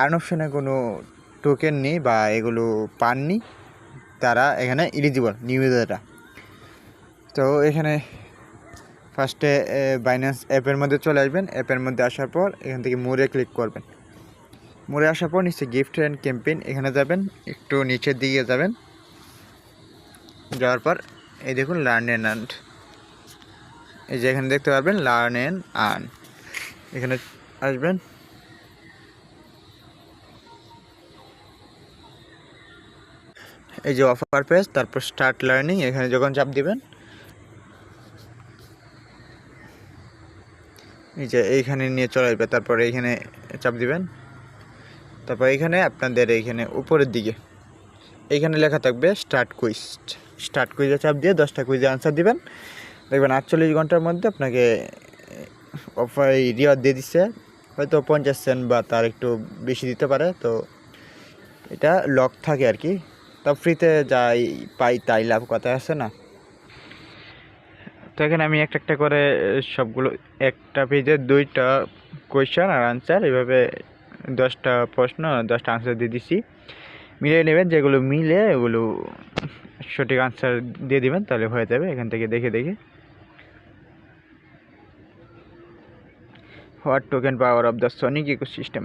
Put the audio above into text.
Earn অপশনে কোনো token নেই বা এগুলো পাননি, তারা এখানে এলিজিবল নিউ ইউজাররা। তো এখানে ফার্স্টে বাইন্যান্স অ্যাপের মধ্যে চলে আসবেন। অ্যাপের মধ্যে আসার পর এখান থেকে মোরে ক্লিক করবেন। মোরে আসার পর নিচে গিফট অ্যান্ড ক্যাম্পেইন এখানে যাবেন, একটু নিচের দিকে যাবেন। যাওয়ার পর এই দেখুন লার্ন অ্যান্ড আর্ন, এই যে এখানে দেখতে পারবেন লার্ন অ্যান্ড আর্ন, এখানে আসবেন। এই যে অফার পেজ, তারপর স্টার্ট লার্নিং, এখানে যখন চাপ দিবেন এই যে এইখানে নিয়ে চলে আসবে। তারপর এইখানে চাপ দিবেন। তারপর এইখানে আপনাদের এইখানে উপরের দিকে এইখানে লেখা থাকবে স্টার্ট কুইজ। স্টার্ট কুইজে চাপ দিয়ে 10টা কুইজে আনসার দিবেন। দেখবেন 48 ঘন্টার মধ্যে আপনাকে অফার রিওয়ার্ড দিয়ে দিচ্ছে, হয়তো 50 সেন্ট বা তার একটু বেশি দিতে পারে। তো এটা লক থাকে আর কি। তা ফ্রিতে যাই পাই তাই লাভ, কথা আছে না। তো এখানে আমি একটা একটা করে সবগুলো, একটা পেজে 2টা কোয়েশ্চেন আর আনসার, এইভাবে 10টা প্রশ্ন 10টা আনসার দিয়ে দিছি। মিলিয়ে নেবেন, যেগুলো মিলে ওগুলো সঠিক আনসার দিয়ে দিবেন, তাহলে হয়ে যাবে। এখান থেকে দেখে দেখে what token power of the Sonic ecosystem